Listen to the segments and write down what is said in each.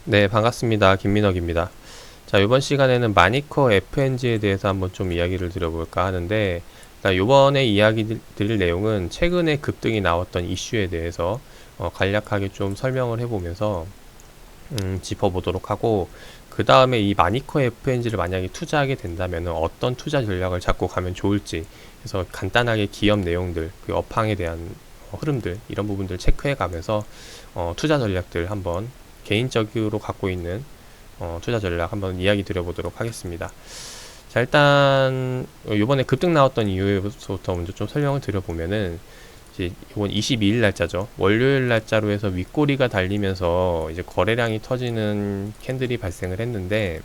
네, 반갑습니다. 김민혁입니다. 자, 이번 시간에는 마니커 FNG에 대해서 한번 좀 이야기를 드려볼까 하는데, 이번에 이야기 드릴 내용은 최근에 급등이 나왔던 이슈에 대해서 간략하게 좀 설명을 해보면서 짚어보도록 하고, 그 다음에 이 마니커 FNG를 만약에 투자하게 된다면 어떤 투자 전략을 잡고 가면 좋을지, 그래서 간단하게 기업 내용들, 그 업황에 대한 흐름들, 이런 부분들 체크해 가면서 투자 전략들 한번 개인적으로 갖고 있는 투자 전략 한번 이야기 드려보도록 하겠습니다. 자, 일단 이번에 급등 나왔던 이유부터 먼저 좀 설명을 드려보면은, 이제 이번 22일 날짜죠. 월요일 날짜로 해서 윗꼬리가 달리면서 이제 거래량이 터지는 캔들이 발생을 했는데,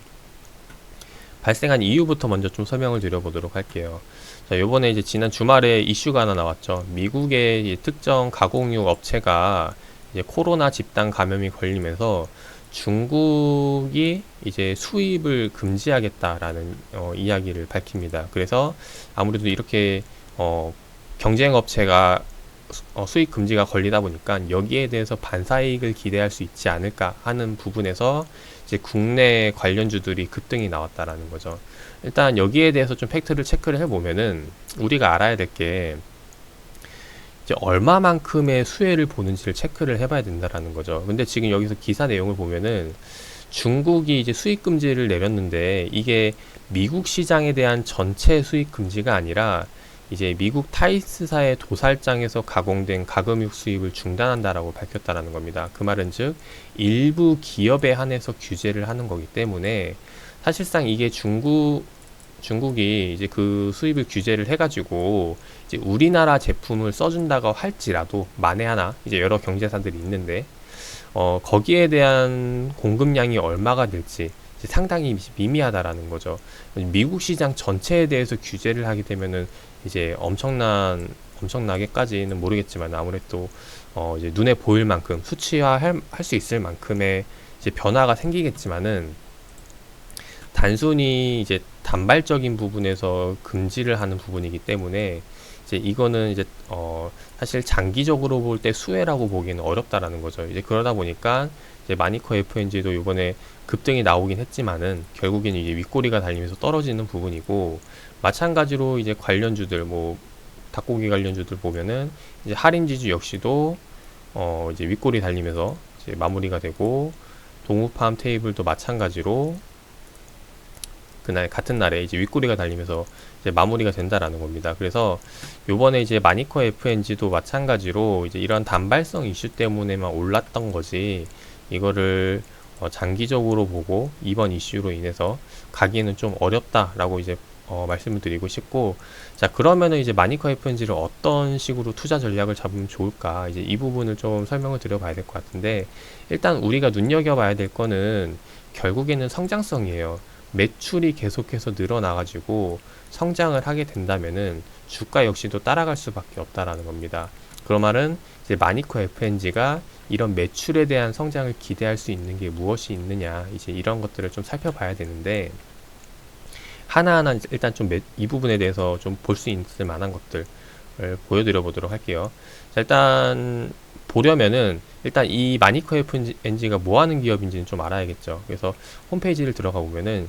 발생한 이유부터 먼저 좀 설명을 드려보도록 할게요. 자, 요번에 이제 지난 주말에 이슈가 하나 나왔죠. 미국의 특정 가공육 업체가 이제 코로나 집단 감염이 걸리면서 중국이 이제 수입을 금지하겠다라는 이야기를 밝힙니다. 그래서 아무래도 이렇게 경쟁 업체가 수익 금지가 걸리다 보니까 여기에 대해서 반사이익을 기대할 수 있지 않을까 하는 부분에서 이제 국내 관련주들이 급등이 나왔다라는 거죠. 일단 여기에 대해서 좀 팩트를 체크를 해보면은 우리가 알아야 될 게 이제 얼마만큼의 수혜를 보는지를 체크를 해봐야 된다라는 거죠. 근데 지금 여기서 기사 내용을 보면은 중국이 이제 수입 금지를 내렸는데 이게 미국 시장에 대한 전체 수입 금지가 아니라 이제 미국 타이스사의 도살장에서 가공된 가금육 수입을 중단한다라고 밝혔다라는 겁니다. 그 말은 즉 일부 기업에 한해서 규제를 하는 거기 때문에 사실상 이게 중국이 이제 그 수입을 규제를 해가지고 이제 우리나라 제품을 써준다고 할지라도 만에 하나 이제 여러 경제사들이 있는데 거기에 대한 공급량이 얼마가 될지 상당히 미미하다라는 거죠. 미국 시장 전체에 대해서 규제를 하게 되면은 이제 엄청나게까지는 모르겠지만 아무래도 이제 눈에 보일 만큼 수치화할 수 있을 만큼의 이제 변화가 생기겠지만은 단순히 이제 단발적인 부분에서 금지를 하는 부분이기 때문에 이제 이거는 이제 사실 장기적으로 볼 때 수혜라고 보기는 어렵다라는 거죠. 이제 그러다 보니까 이제 마니커 FNG도 이번에 급등이 나오긴 했지만은 결국엔 이제 윗꼬리가 달리면서 떨어지는 부분이고, 마찬가지로 이제 관련주들 뭐 닭고기 관련주들 보면은 이제 할인지주 역시도 이제 윗꼬리 달리면서 이제 마무리가 되고, 동우팜 테이블도 마찬가지로 그날 같은 날에 이제 윗꼬리가 달리면서 이제 마무리가 된다라는 겁니다. 그래서 요번에 이제 마니커 FNG도 마찬가지로 이제 이런 단발성 이슈 때문에만 올랐던 거지, 이거를 장기적으로 보고 이번 이슈로 인해서 가기에는 좀 어렵다라고 이제 말씀을 드리고 싶고, 자, 그러면은 이제 마니커 FNG를 어떤 식으로 투자 전략을 잡으면 좋을까, 이제 이 부분을 좀 설명을 드려봐야 될 것 같은데, 일단 우리가 눈여겨봐야 될 거는 결국에는 성장성이에요. 매출이 계속해서 늘어나가지고 성장을 하게 된다면은 주가 역시도 따라갈 수밖에 없다라는 겁니다. 그런 말은 이제 마니커 FNG가 이런 매출에 대한 성장을 기대할 수 있는 게 무엇이 있느냐, 이제 이런 것들을 좀 살펴봐야 되는데, 하나하나 일단 좀 이 부분에 대해서 좀 볼 수 있을 만한 것들을 보여드려 보도록 할게요. 자, 일단 보려면은 일단 이 마니커 FNG가 뭐 하는 기업인지는 좀 알아야겠죠. 그래서 홈페이지를 들어가 보면은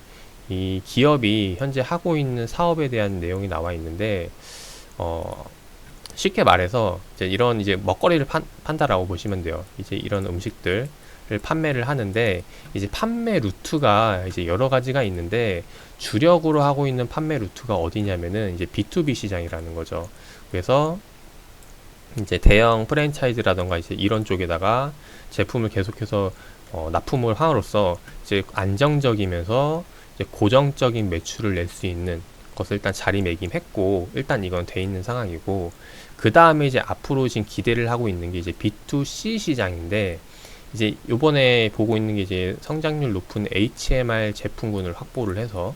이 기업이 현재 하고 있는 사업에 대한 내용이 나와 있는데, 쉽게 말해서 이제 이런 이제 먹거리를 판다라고 보시면 돼요. 이제 이런 음식들을 판매를 하는데, 이제 판매 루트가 이제 여러 가지가 있는데 주력으로 하고 있는 판매 루트가 어디냐면은 이제 B2B 시장이라는 거죠. 그래서 이제 대형 프랜차이즈라던가 이제 이런 쪽에다가 제품을 계속해서 납품을 함으로써 이제 안정적이면서 이제 고정적인 매출을 낼 수 있는 것을 일단 자리매김했고, 일단 이건 돼 있는 상황이고, 그 다음에 이제 앞으로 지금 기대를 하고 있는 게 이제 B2C 시장인데, 이제 요번에 보고 있는 게 이제 성장률 높은 HMR 제품군을 확보를 해서,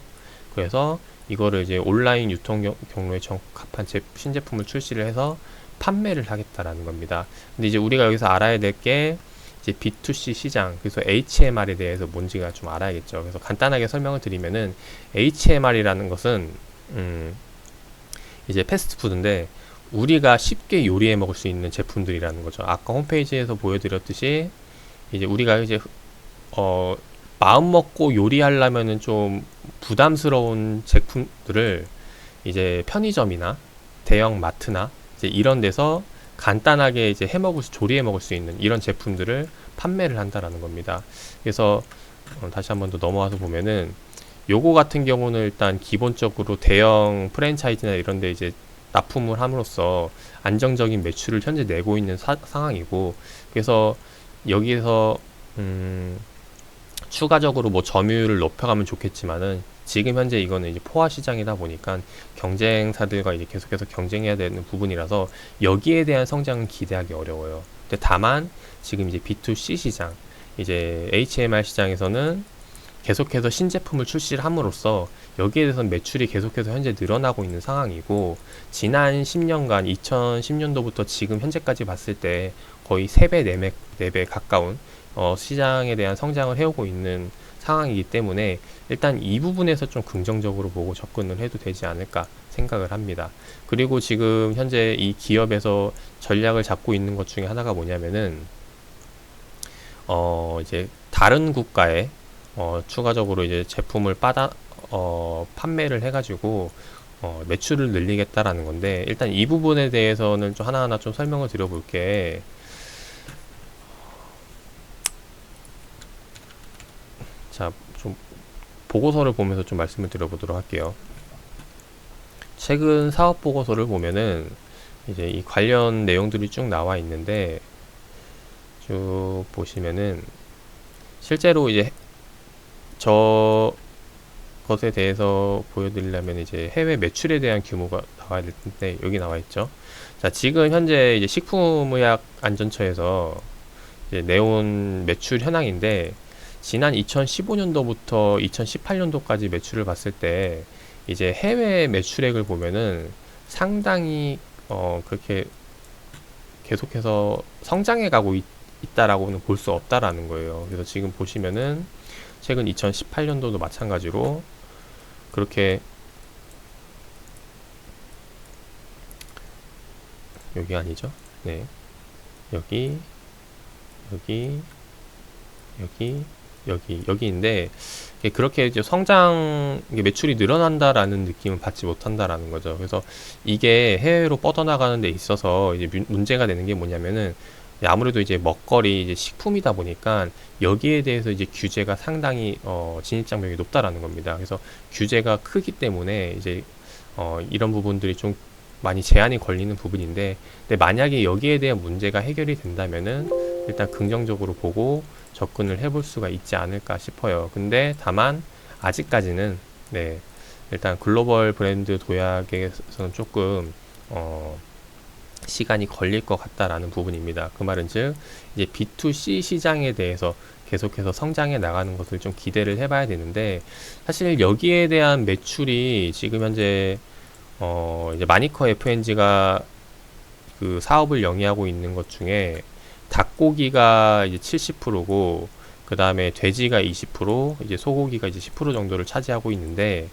그래서 이거를 이제 온라인 유통 경로에 적합한 신제품을 출시를 해서 판매를 하겠다라는 겁니다. 근데 이제 우리가 여기서 알아야 될 게 이제 B2C 시장, 그래서 HMR에 대해서 뭔지가 좀 알아야겠죠. 그래서 간단하게 설명을 드리면은 HMR이라는 것은 이제 패스트푸드인데 우리가 쉽게 요리해 먹을 수 있는 제품들이라는 거죠. 아까 홈페이지에서 보여드렸듯이 이제 우리가 이제 어, 마음 먹고 요리하려면은 좀 부담스러운 제품들을 이제 편의점이나 대형 마트나 이제 이런 데서 간단하게 이제 조리해 먹을 수 있는 이런 제품들을 판매를 한다라는 겁니다. 그래서 다시 한번 더 넘어와서 보면은 요거 같은 경우는 일단 기본적으로 대형 프랜차이즈나 이런 데 이제 납품을 함으로써 안정적인 매출을 현재 내고 있는 상황이고, 그래서 여기에서 추가적으로 뭐 점유율을 높여가면 좋겠지만은 지금 현재 이거는 이제 포화 시장이다 보니까 경쟁사들과 이제 계속해서 경쟁해야 되는 부분이라서 여기에 대한 성장은 기대하기 어려워요. 근데 다만 지금 이제 B2C 시장, 이제 HMR 시장에서는 계속해서 신제품을 출시를 함으로써 여기에 대해서는 매출이 계속해서 현재 늘어나고 있는 상황이고, 지난 10년간 2010년도부터 지금 현재까지 봤을 때 거의 3배, 4배 가까운 시장에 대한 성장을 해오고 있는 상황이기 때문에 일단 이 부분에서 좀 긍정적으로 보고 접근을 해도 되지 않을까 생각을 합니다. 그리고 지금 현재 이 기업에서 전략을 잡고 있는 것 중에 하나가 뭐냐면은 이제 다른 국가에 추가적으로 이제 제품을 판매를 해가지고 매출을 늘리겠다라는 건데, 일단 이 부분에 대해서는 좀 하나하나 좀 설명을 드려볼게. 자, 좀 보고서를 보면서 좀 말씀을 드려보도록 할게요. 최근 사업 보고서를 보면은 이제 이 관련 내용들이 쭉 나와 있는데, 쭉 보시면은 실제로 이제 저 것에 대해서 보여드리려면 이제 해외 매출에 대한 규모가 나와야 될 텐데 여기 나와 있죠. 자, 지금 현재 이제 식품의약안전처에서 이제 내온 매출 현황인데, 지난 2015년도부터 2018년도까지 매출을 봤을 때 이제 해외 매출액을 보면은 상당히 그렇게 계속해서 성장해 가고 있다라고는 볼 수 없다라는 거예요. 그래서 지금 보시면은 최근 2018년도도 마찬가지로 그렇게 여기 아니죠? 네, 여기 여기인데, 그렇게 이제 매출이 늘어난다라는 느낌을 받지 못한다라는 거죠. 그래서 이게 해외로 뻗어나가는 데 있어서 이제 문제가 되는 게 뭐냐면은, 아무래도 이제 먹거리, 이제 식품이다 보니까 여기에 대해서 이제 규제가 상당히 진입장벽이 높다라는 겁니다. 그래서 규제가 크기 때문에 이제 이런 부분들이 좀 많이 제한이 걸리는 부분인데, 근데 만약에 여기에 대한 문제가 해결이 된다면은 일단 긍정적으로 보고 접근을 해볼 수가 있지 않을까 싶어요. 근데 다만 아직까지는 네, 일단 글로벌 브랜드 도약에서는 조금 시간이 걸릴 것 같다라는 부분입니다. 그 말은 즉 이제 B2C 시장에 대해서 계속해서 성장해 나가는 것을 좀 기대를 해봐야 되는데, 사실 여기에 대한 매출이 지금 현재 이제 마니커 FNG가 그 사업을 영위하고 있는 것 중에 닭고기가 이제 70%고, 그 다음에 돼지가 20%, 이제 소고기가 이제 10% 정도를 차지하고 있는데,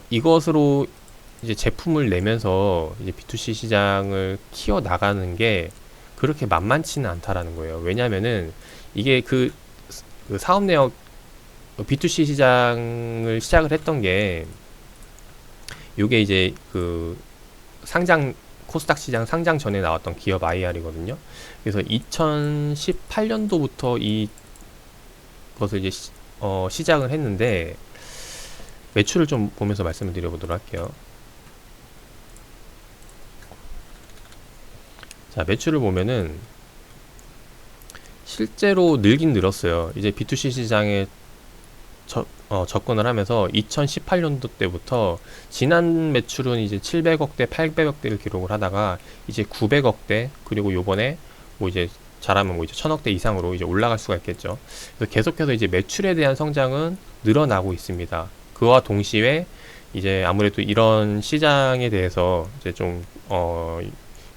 이것으로 이제 제품을 내면서 이제 B2C 시장을 키워 나가는 게 그렇게 만만치는 않다라는 거예요. 왜냐면은 이게 그 사업 내역 B2C 시장을 시작을 했던 게, 요게 이제 그 코스닥 시장 상장 전에 나왔던 기업 IR이거든요. 그래서 2018년도부터 이것을 이제 시작을 했는데, 매출을 좀 보면서 말씀을 드려보도록 할게요. 자, 매출을 보면은 실제로 늘긴 늘었어요. 이제 B2C 시장에 접근을 하면서 2018년도 때부터 지난 매출은 이제 700억대, 800억대를 기록을 하다가 이제 900억대, 그리고 요번에 뭐 이제 잘하면 뭐 이제 1000억대 이상으로 이제 올라갈 수가 있겠죠. 그래서 계속해서 이제 매출에 대한 성장은 늘어나고 있습니다. 그와 동시에 이제 아무래도 이런 시장에 대해서 이제 좀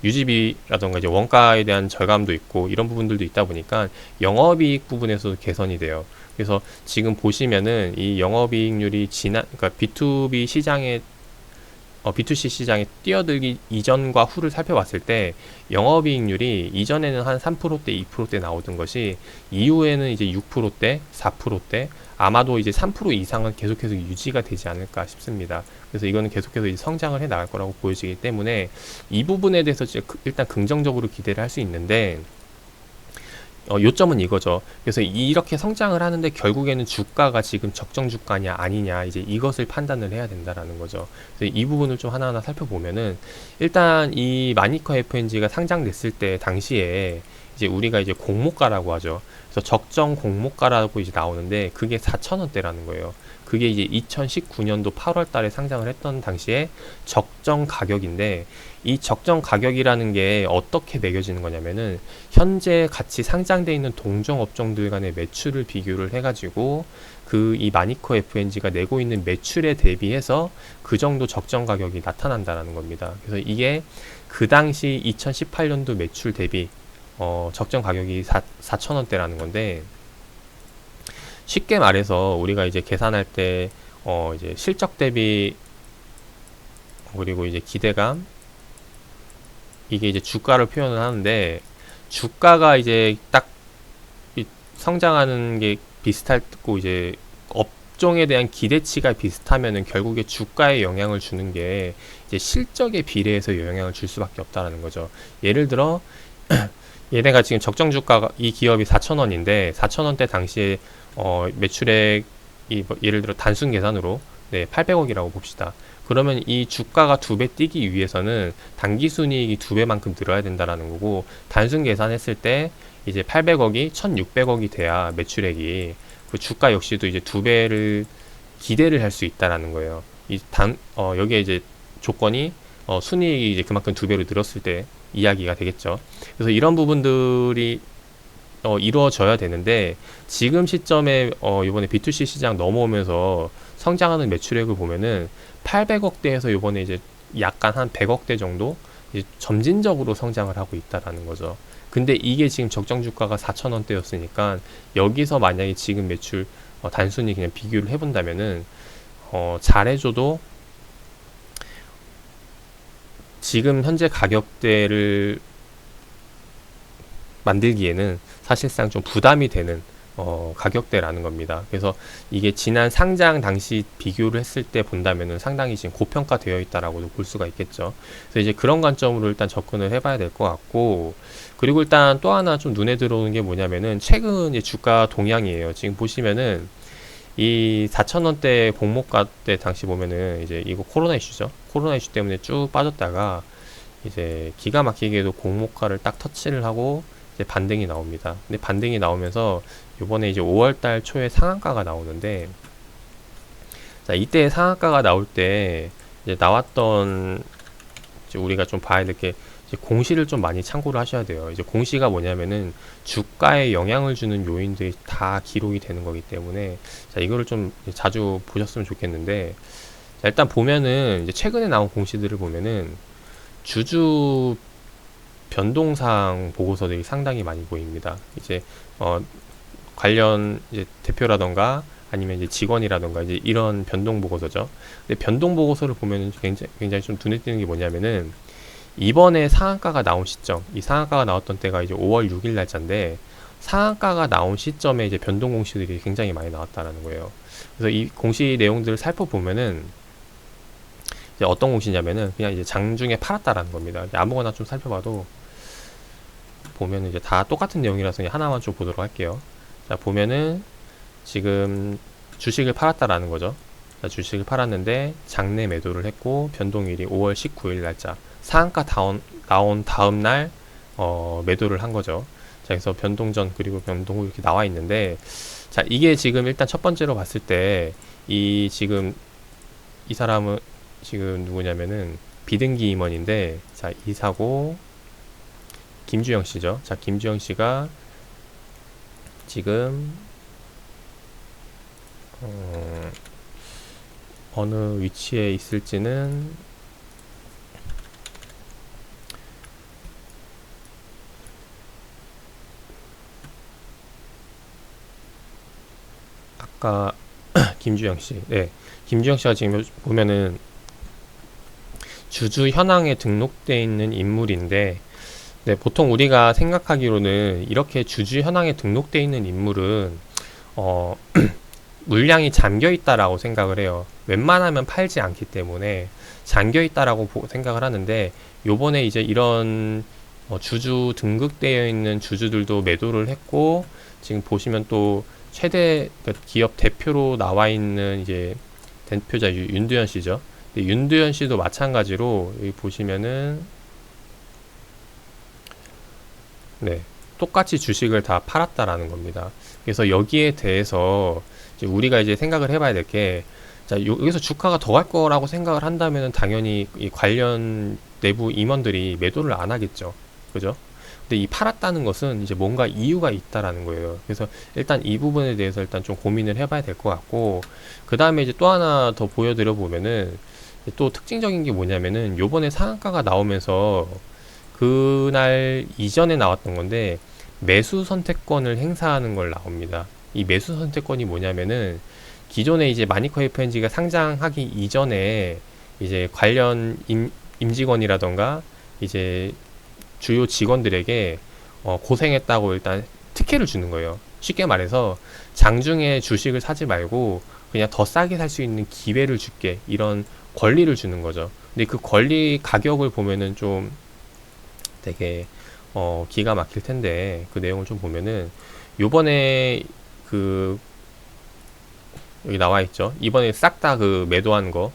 유지비라던가 이제 원가에 대한 절감도 있고 이런 부분들도 있다 보니까 영업이익 부분에서 개선이 돼요. 그래서 지금 보시면은 이 영업이익률이 그러니까 B2B 시장에 B2C 시장에 뛰어들기 이전과 후를 살펴봤을 때 영업이익률이 이전에는 한 3%대, 2%대 나오던 것이 이후에는 이제 6%대, 4%대, 아마도 이제 3% 이상은 계속해서 유지가 되지 않을까 싶습니다. 그래서 이거는 계속해서 이제 성장을 해 나갈 거라고 보여지기 때문에 이 부분에 대해서 일단 긍정적으로 기대를 할 수 있는데, 요점은 이거죠. 그래서 이렇게 성장을 하는데 결국에는 주가가 지금 적정 주가냐 아니냐, 이제 이것을 판단을 해야 된다라는 거죠. 그래서 이 부분을 좀 하나하나 살펴보면은, 일단 이 마니커 FNG가 상장됐을 때 당시에 이제 우리가 이제 공모가라고 하죠. 그래서 적정 공모가라고 이제 나오는데 그게 4,000원대라는 거예요. 그게 이제 2019년도 8월 달에 상장을 했던 당시에 적정 가격인데, 이 적정 가격이라는 게 어떻게 매겨지는 거냐면은 현재 같이 상장돼 있는 동종 업종들 간의 매출을 비교를 해가지고 그 이 마니커 FNG가 내고 있는 매출에 대비해서 그 정도 적정 가격이 나타난다라는 겁니다. 그래서 이게 그 당시 2018년도 매출 대비 적정 가격이 4,000원대라는 건데, 쉽게 말해서 우리가 이제 계산할 때 이제 실적 대비, 그리고 이제 기대감, 이게 이제 주가를 표현을 하는데, 주가가 이제 딱 성장하는 게 비슷하고 이제 업종에 대한 기대치가 비슷하면은 결국에 주가에 영향을 주는 게 이제 실적에 비례해서 영향을 줄 수밖에 없다라는 거죠. 예를 들어 얘네가 지금 적정 주가가, 이 기업이 4,000원인데 4,000원대 당시에 매출액이 예를 들어 단순 계산으로 800억이라고 봅시다. 그러면 이 주가가 2배 뛰기 위해서는 당기순이익이 2배만큼 늘어야 된다라는 거고, 단순 계산했을 때 이제 800억이 1,600억이 돼야 매출액이, 그 주가 역시도 이제 2배를 기대를 할 수 있다라는 거예요. 여기에 이제 조건이 순이익이 이제 그만큼 2배로 늘었을 때 이야기가 되겠죠. 그래서 이런 부분들이 이루어져야 되는데, 지금 시점에 이번에 B2C 시장 넘어오면서 성장하는 매출액을 보면은 800억대에서 이번에 이제 약간 한 100억대 정도 이제 점진적으로 성장을 하고 있다라는 거죠. 근데 이게 지금 적정 주가가 4,000원대였으니까 여기서 만약에 지금 매출 단순히 그냥 비교를 해본다면은 잘해줘도 지금 현재 가격대를 만들기에는 사실상 좀 부담이 되는 가격대라는 겁니다. 그래서 이게 지난 상장 당시 비교를 했을 때 본다면은 상당히 지금 고평가되어 있다라고도 볼 수가 있겠죠. 그래서 이제 그런 관점으로 일단 접근을 해봐야 될 것 같고, 그리고 일단 또 하나 좀 눈에 들어오는 게 뭐냐면은 최근 이제 주가 동향이에요. 지금 보시면은 이 4,000원대 공모가 때 당시 보면은 이제 이거 코로나 이슈죠. 코로나 이슈 때문에 쭉 빠졌다가 이제 기가 막히게도 공모가를 딱 터치를 하고 이제 반등이 나옵니다. 근데 반등이 나오면서 요번에 이제 5월달 초에 상한가가 나오는데, 자, 이때 상한가가 나올 때 이제 나왔던, 이제 우리가 좀 봐야 될 게, 이제 공시를 좀 많이 참고를 하셔야 돼요. 이제 공시가 뭐냐면은 주가에 영향을 주는 요인들이 다 기록이 되는 거기 때문에, 자, 이거를 좀 자주 보셨으면 좋겠는데, 자, 일단 보면은 이제 최근에 나온 공시들을 보면은 주주 변동사항 보고서들이 상당히 많이 보입니다. 이제 관련 이제 대표라던가 아니면 이제 직원이라던가 이제 이런 변동 보고서죠. 근데 변동 보고서를 보면 굉장히 좀 눈에 띄는 게 뭐냐면은, 이번에 상한가가 나온 시점, 이 상한가가 나왔던 때가 이제 5월 6일 날짜인데, 상한가가 나온 시점에 이제 변동 공시들이 굉장히 많이 나왔다라는 거예요. 그래서 이 공시 내용들을 살펴보면은 이제 어떤 공시냐면은 그냥 이제 장중에 팔았다라는 겁니다. 아무거나 좀 살펴봐도 보면 이제 다 똑같은 내용이라서 그냥 하나만 좀 보도록 할게요. 자, 보면은 지금 주식을 팔았다라는 거죠. 자, 주식을 팔았는데 장내 매도를 했고, 변동일이 5월 19일 날짜, 상한가 나온 다음 날 매도를 한 거죠. 자, 그래서 변동 전 그리고 변동 후 이렇게 나와 있는데, 자, 이게 지금 일단 첫 번째로 봤을 때 지금 이 사람은 지금 누구냐면은 비등기 임원인데, 자, 이사고 김주영 씨죠. 자, 김주영 씨가 지금 어느 위치에 있을지는 아까 김주영 씨, 김주영 씨가 지금 보면은 주주 현황에 등록되어 있는 인물인데, 네, 보통 우리가 생각하기로는 이렇게 주주 현황에 등록되어 있는 인물은 어, 물량이 잠겨 있다라고 생각을 해요. 웬만하면 팔지 않기 때문에 잠겨 있다라고 생각을 하는데, 요번에 이제 이런 주주 등극되어 있는 주주들도 매도를 했고, 지금 보시면 또 최대 기업 대표로 나와 있는 이제 대표자 윤두현 씨죠. 윤두현 씨도 마찬가지로 여기 보시면은 네, 똑같이 주식을 다 팔았다라는 겁니다. 그래서 여기에 대해서 이제 우리가 이제 생각을 해봐야 될 게, 자, 여기서 주가가 더 갈 거라고 생각을 한다면 당연히 이 관련 내부 임원들이 매도를 안 하겠죠. 그죠? 근데 이 팔았다는 것은 이제 뭔가 이유가 있다라는 거예요. 그래서 일단 이 부분에 대해서 일단 좀 고민을 해봐야 될 것 같고, 그 다음에 이제 또 하나 더 보여드려 보면은 또 특징적인 게 뭐냐면은 요번에 상한가가 나오면서 그날 이전에 나왔던 건데, 매수 선택권을 행사하는 걸 나옵니다. 이 매수 선택권이 뭐냐면은 기존에 이제 마니커 FNG가 상장하기 이전에 이제 관련 임직원이라던가 이제 주요 직원들에게 고생했다고 일단 특혜를 주는 거예요. 쉽게 말해서 장중에 주식을 사지 말고 그냥 더 싸게 살 수 있는 기회를 줄게, 이런 권리를 주는 거죠. 근데 그 권리 가격을 보면은 좀 되게 기가 막힐 텐데, 그 내용을 좀 보면은 요번에 그 여기 나와 있죠. 이번에 싹 다 그 매도한 거,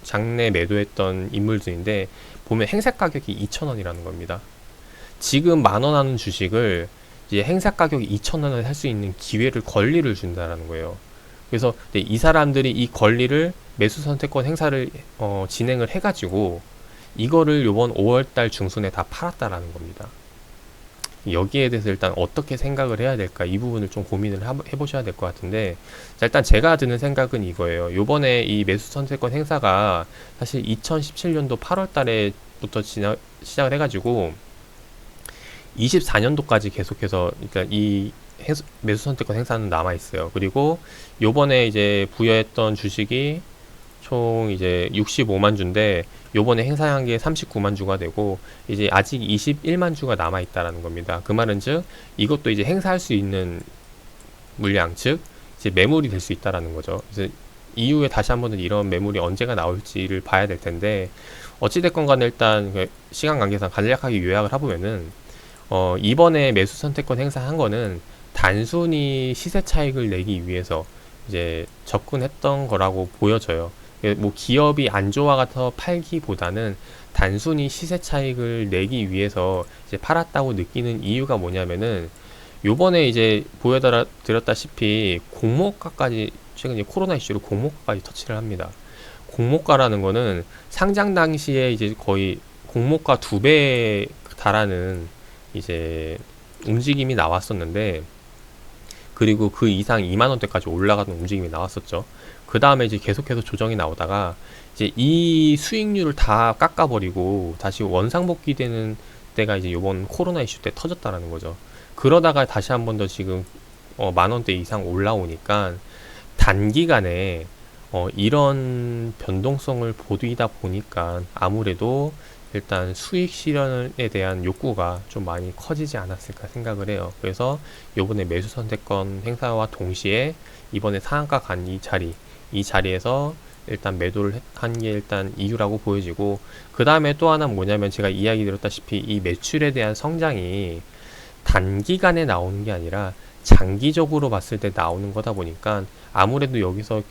장내 매도했던 인물들인데 보면 행사 가격이 2,000원이라는 겁니다. 지금 10,000원 하는 주식을 이제 행사 가격이 2,000원에 살 수 있는 기회를, 권리를 준다라는 거예요. 그래서 이 사람들이 이 권리를, 매수 선택권 행사를 진행을 해가지고 이거를 요번 5월달 중순에 다 팔았다라는 겁니다. 여기에 대해서 일단 어떻게 생각을 해야 될까, 이 부분을 좀 고민을 해보셔야 될 것 같은데, 자, 일단 제가 드는 생각은 이거예요. 요번에 이 매수 선택권 행사가 사실 2017년도 8월 달에부터 시작을 해가지고 24년도까지 계속해서, 그러니까 이 매수 선택권 행사는 남아 있어요. 그리고 요번에 이제 부여했던 주식이 총 이제 65만 주인데 요번에 행사한 게 39만 주가 되고 이제 아직 21만 주가 남아 있다라는 겁니다. 그 말은 즉 이것도 이제 행사할 수 있는 물량, 즉 이제 매물이 될 수 있다라는 거죠. 그래서 이후에 다시 한번 이런 매물이 언제가 나올지를 봐야 될 텐데, 어찌됐건 간에 일단 그 시간 관계상 간략하게 요약을 해보면은 이번에 매수 선택권 행사한 거는 단순히 시세 차익을 내기 위해서 이제 접근했던 거라고 보여져요. 뭐 기업이 안 좋아서 팔기보다는 단순히 시세 차익을 내기 위해서 이제 팔았다고 느끼는 이유가 뭐냐면은, 요번에 이제 보여드렸다시피 공모가까지, 최근 이제 코로나 이슈로 공모가까지 터치를 합니다. 공모가라는 거는 상장 당시에 이제 거의 공모가 2배에 달하는 이제 움직임이 나왔었는데, 그리고 그 이상 2만원대까지 올라가는 움직임이 나왔었죠. 그 다음에 이제 계속해서 조정이 나오다가 이제 이 수익률을 다 깎아버리고 다시 원상복귀 되는 때가 이제 요번 코로나 이슈 때 터졌다라는 거죠. 그러다가 다시 한 번 더 지금 10,000원대 이상 올라오니까 단기간에 이런 변동성을 보이다 보니까 아무래도 일단 수익 실현에 대한 욕구가 좀 많이 커지지 않았을까 생각을 해요. 그래서 요번에 매수 선택권 행사와 동시에 이번에 상한가 간 이 자리에서 일단 매도를 한 게 일단 이유라고 보여지고, 그 다음에 또 하나 뭐냐면 제가 이야기 드렸다시피 이 매출에 대한 성장이 단기간에 나오는 게 아니라 장기적으로 봤을 때 나오는 거다 보니까 아무래도 여기서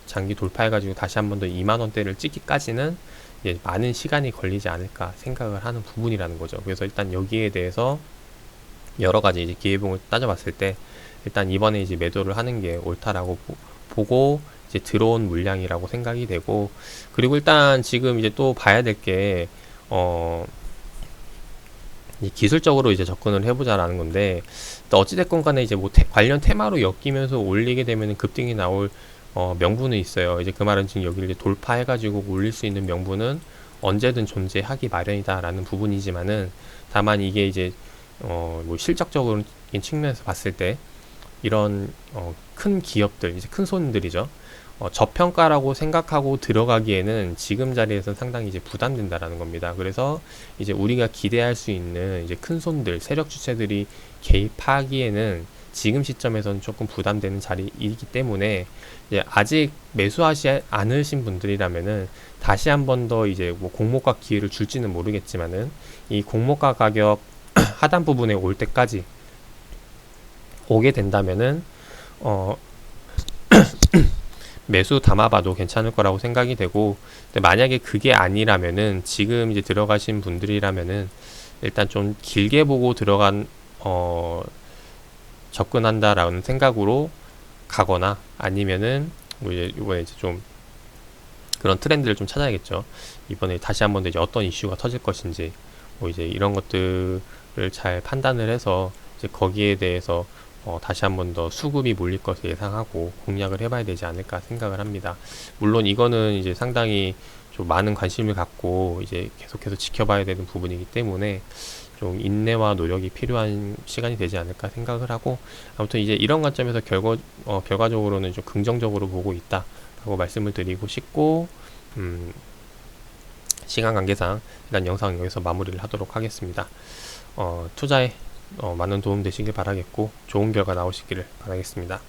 장기 돌파해가지고 다시 한 번 더 2만원대를 찍기까지는 많은 시간이 걸리지 않을까 생각을 하는 부분이라는 거죠. 그래서 일단 여기에 대해서 여러 가지 이제 기회비용을 따져봤을 때 일단 이번에 이제 매도를 하는 게 옳다라고 보고 이제 들어온 물량이라고 생각이 되고, 그리고 일단 지금 이제 또 봐야 될 게 기술적으로 이제 접근을 해보자라는 건데, 또 어찌됐건 간에 이제 뭐 관련 테마로 엮이면서 올리게 되면 급등이 나올 명분은 있어요. 이제 그 말은 지금 여기를 이제 돌파해가지고 올릴 수 있는 명분은 언제든 존재하기 마련이다라는 부분이지만은, 다만 이게 이제 뭐 실적적인 측면에서 봤을 때 이런 큰 기업들, 이제 큰 손들이죠. 저평가라고 생각하고 들어가기에는 지금 자리에서 상당히 이제 부담된다라는 겁니다. 그래서 이제 우리가 기대할 수 있는 이제 큰 손들, 세력 주체들이 개입하기에는 지금 시점에서는 조금 부담되는 자리이기 때문에 이제 아직 매수하지 않으신 분들이라면은 다시 한 번 더 이제 뭐 공모가 기회를 줄지는 모르겠지만은 이 공모가 가격 하단 부분에 올 때까지 오게 된다면은 어 매수 담아봐도 괜찮을 거라고 생각이 되고, 근데 만약에 그게 아니라면은 지금 이제 들어가신 분들이라면은 일단 좀 길게 보고 들어간 접근한다라는 생각으로 가거나 아니면은 뭐 이번에 이제 좀 그런 트렌드를 좀 찾아야겠죠. 이번에 다시 한번 더 이제 어떤 이슈가 터질 것인지 뭐 이제 이런 것들을 잘 판단을 해서 이제 거기에 대해서 다시 한번 더 수급이 몰릴 것을 예상하고 공략을 해봐야 되지 않을까 생각을 합니다. 물론 이거는 이제 상당히 좀 많은 관심을 갖고 이제 계속해서 지켜봐야 되는 부분이기 때문에 좀 인내와 노력이 필요한 시간이 되지 않을까 생각을 하고, 아무튼 이제 이런 관점에서 결과적으로는 좀 긍정적으로 보고 있다라고 말씀을 드리고 싶고, 시간 관계상 일단 영상 여기서 마무리를 하도록 하겠습니다. 투자에 많은 도움 되시길 바라겠고 좋은 결과 나오시기를 바라겠습니다.